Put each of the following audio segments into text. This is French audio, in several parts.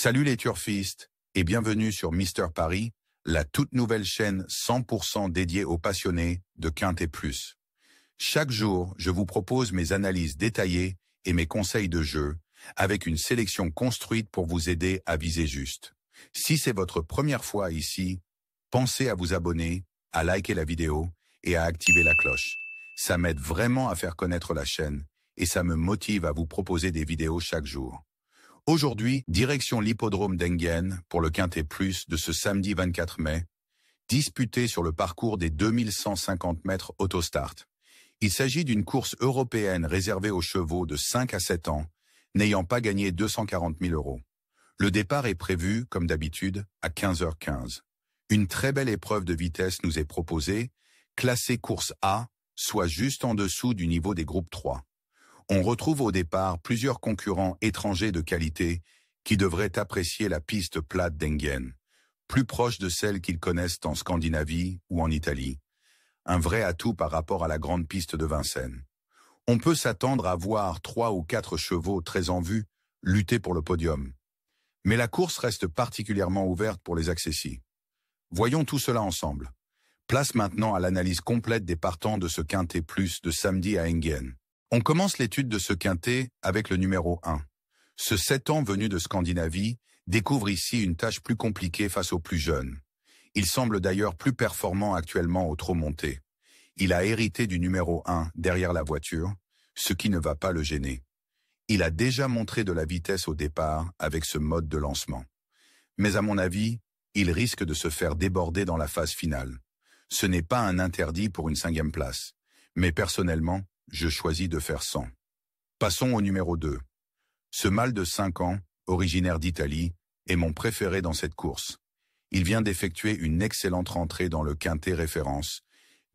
Salut les turfistes et bienvenue sur Mister Paris, la toute nouvelle chaîne 100% dédiée aux passionnés de Quintet Plus. Chaque jour, je vous propose mes analyses détaillées et mes conseils de jeu, avec une sélection construite pour vous aider à viser juste. Si c'est votre première fois ici, pensez à vous abonner, à liker la vidéo et à activer la cloche. Ça m'aide vraiment à faire connaître la chaîne et ça me motive à vous proposer des vidéos chaque jour. Aujourd'hui, direction l'hippodrome d'Enghien pour le Quintet Plus de ce samedi 24 mai, disputé sur le parcours des 2150 mètres Autostart. Il s'agit d'une course européenne réservée aux chevaux de 5 à 7 ans, n'ayant pas gagné 240 000 €. Le départ est prévu, comme d'habitude, à 15h15. Une très belle épreuve de vitesse nous est proposée, classée course A, soit juste en dessous du niveau des groupes 3. On retrouve au départ plusieurs concurrents étrangers de qualité qui devraient apprécier la piste plate d'Enghien, plus proche de celle qu'ils connaissent en Scandinavie ou en Italie. Un vrai atout par rapport à la grande piste de Vincennes. On peut s'attendre à voir 3 ou 4 chevaux très en vue lutter pour le podium. Mais la course reste particulièrement ouverte pour les accessis. Voyons tout cela ensemble. Place maintenant à l'analyse complète des partants de ce Quintet Plus de samedi à Enghien. On commence l'étude de ce quintet avec le numéro 1. Ce 7 ans venu de Scandinavie découvre ici une tâche plus compliquée face aux plus jeunes. Il semble d'ailleurs plus performant actuellement au trot monté. Il a hérité du numéro 1 derrière la voiture, ce qui ne va pas le gêner. Il a déjà montré de la vitesse au départ avec ce mode de lancement. Mais à mon avis, il risque de se faire déborder dans la phase finale. Ce n'est pas un interdit pour une 5e place. Mais personnellement, je choisis de faire 100. Passons au numéro 2. Ce mâle de 5 ans, originaire d'Italie, est mon préféré dans cette course. Il vient d'effectuer une excellente rentrée dans le Quintet Référence,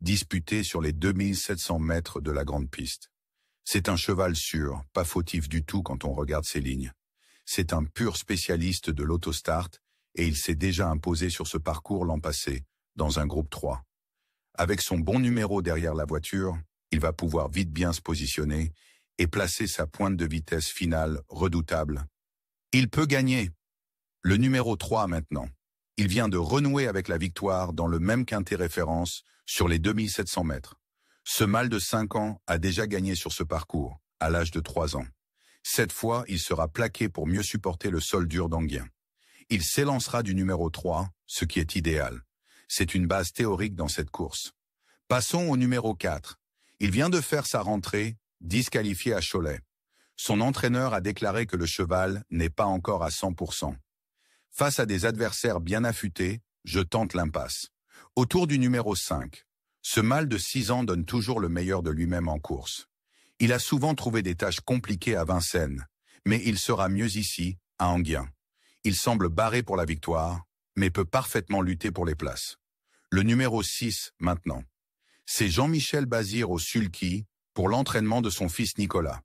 disputé sur les 2700 mètres de la grande piste. C'est un cheval sûr, pas fautif du tout quand on regarde ses lignes. C'est un pur spécialiste de l'autostart et il s'est déjà imposé sur ce parcours l'an passé, dans un groupe 3. Avec son bon numéro derrière la voiture, il va pouvoir vite bien se positionner et placer sa pointe de vitesse finale redoutable. Il peut gagner. Le numéro 3 maintenant. Il vient de renouer avec la victoire dans le même Quintet Référence sur les 2700 mètres. Ce mâle de 5 ans a déjà gagné sur ce parcours, à l'âge de 3 ans. Cette fois, il sera plaqué pour mieux supporter le sol dur d'Enghien. Il s'élancera du numéro 3, ce qui est idéal. C'est une base théorique dans cette course. Passons au numéro 4. Il vient de faire sa rentrée, disqualifié à Cholet. Son entraîneur a déclaré que le cheval n'est pas encore à 100%. Face à des adversaires bien affûtés, je tente l'impasse. Autour du numéro 5, ce mâle de 6 ans donne toujours le meilleur de lui-même en course. Il a souvent trouvé des tâches compliquées à Vincennes, mais il sera mieux ici, à Enghien. Il semble barré pour la victoire, mais peut parfaitement lutter pour les places. Le numéro 6, maintenant. C'est Jean-Michel Bazir au sulky pour l'entraînement de son fils Nicolas.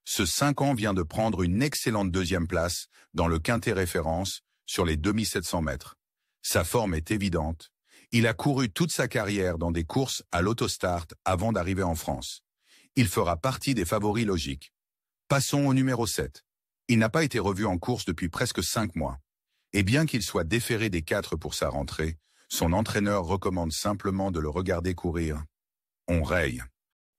Ce 5 ans vient de prendre une excellente 2e place dans le Quintet Référence sur les 2700 mètres. Sa forme est évidente. Il a couru toute sa carrière dans des courses à l'autostart avant d'arriver en France. Il fera partie des favoris logiques. Passons au numéro 7. Il n'a pas été revu en course depuis presque 5 mois. Et bien qu'il soit déféré des 4 pour sa rentrée, son entraîneur recommande simplement de le regarder courir. On raye.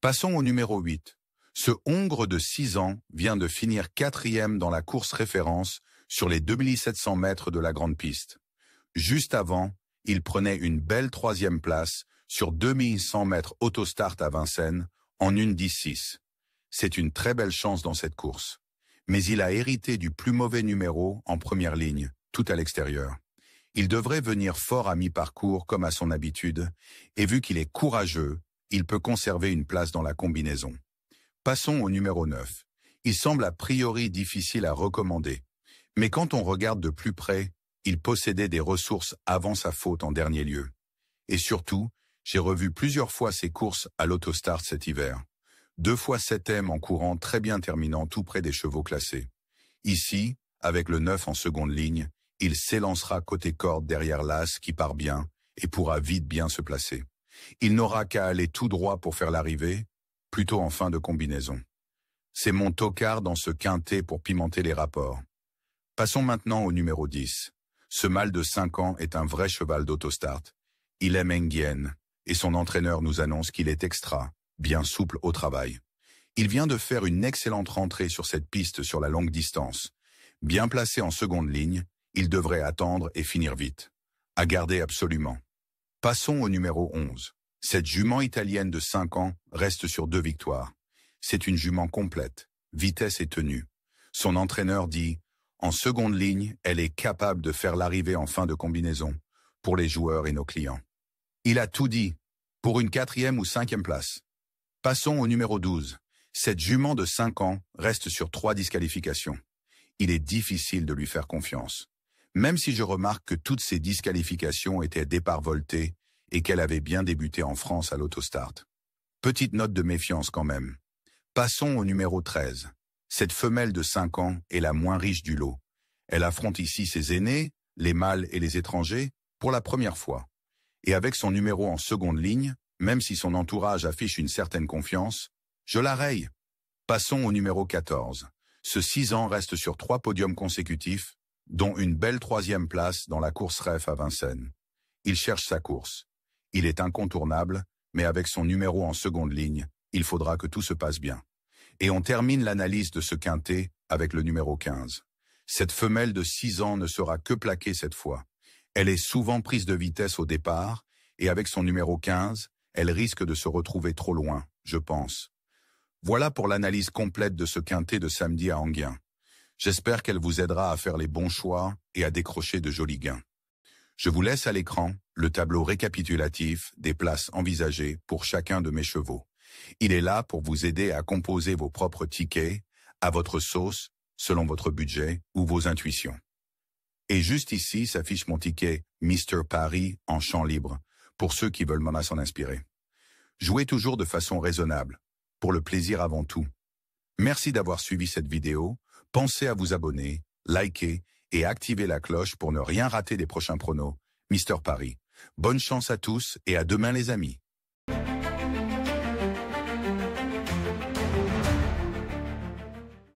Passons au numéro 8. Ce hongre de 6 ans vient de finir 4e dans la course référence sur les 2700 mètres de la grande piste. Juste avant, il prenait une belle 3e place sur 2100 mètres autostart à Vincennes en une 10-6. C'est une très belle chance dans cette course. Mais il a hérité du plus mauvais numéro en première ligne, tout à l'extérieur. Il devrait venir fort à mi-parcours comme à son habitude, et vu qu'il est courageux, il peut conserver une place dans la combinaison. Passons au numéro 9. Il semble a priori difficile à recommander, mais quand on regarde de plus près, il possédait des ressources avant sa faute en dernier lieu. Et surtout, j'ai revu plusieurs fois ses courses à l'autostart cet hiver. 2 fois 7e en courant très bien terminant tout près des chevaux classés. Ici, avec le 9 en seconde ligne, il s'élancera côté corde derrière l'as qui part bien et pourra vite bien se placer. Il n'aura qu'à aller tout droit pour faire l'arrivée, plutôt en fin de combinaison. C'est mon tocard dans ce quintet pour pimenter les rapports. Passons maintenant au numéro 10. Ce mâle de 5 ans est un vrai cheval d'autostart. Il aime Nguyen, et son entraîneur nous annonce qu'il est extra, bien souple au travail. Il vient de faire une excellente rentrée sur cette piste sur la longue distance. Bien placé en seconde ligne, il devrait attendre et finir vite. À garder absolument. Passons au numéro 11. Cette jument italienne de 5 ans reste sur 2 victoires. C'est une jument complète, vitesse et tenue. Son entraîneur dit « En seconde ligne, elle est capable de faire l'arrivée en fin de combinaison pour les joueurs et nos clients. » Il a tout dit, pour une 4e ou 5e place. Passons au numéro 12. Cette jument de 5 ans reste sur 3 disqualifications. Il est difficile de lui faire confiance. Même si je remarque que toutes ces disqualifications étaient départ volté et qu'elle avait bien débuté en France à l'autostart. Petite note de méfiance quand même. Passons au numéro 13. Cette femelle de 5 ans est la moins riche du lot. Elle affronte ici ses aînés, les mâles et les étrangers, pour la première fois. Et avec son numéro en seconde ligne, même si son entourage affiche une certaine confiance, je la raye. Passons au numéro 14. Ce 6 ans reste sur 3 podiums consécutifs, dont une belle 3e place dans la course REF à Vincennes. Il cherche sa course. Il est incontournable, mais avec son numéro en seconde ligne, il faudra que tout se passe bien. Et on termine l'analyse de ce quintet avec le numéro 15. Cette femelle de 6 ans ne sera que plaquée cette fois. Elle est souvent prise de vitesse au départ, et avec son numéro 15, elle risque de se retrouver trop loin, je pense. Voilà pour l'analyse complète de ce quintet de samedi à Enghien. J'espère qu'elle vous aidera à faire les bons choix et à décrocher de jolis gains. Je vous laisse à l'écran le tableau récapitulatif des places envisagées pour chacun de mes chevaux. Il est là pour vous aider à composer vos propres tickets, à votre sauce, selon votre budget ou vos intuitions. Et juste ici s'affiche mon ticket Mr. Paris en champ libre, pour ceux qui veulent m'en s'en inspirer. Jouez toujours de façon raisonnable, pour le plaisir avant tout. Merci d'avoir suivi cette vidéo, pensez à vous abonner, liker et activer la cloche pour ne rien rater des prochains pronos. Mr. Paris. Bonne chance à tous et à demain les amis.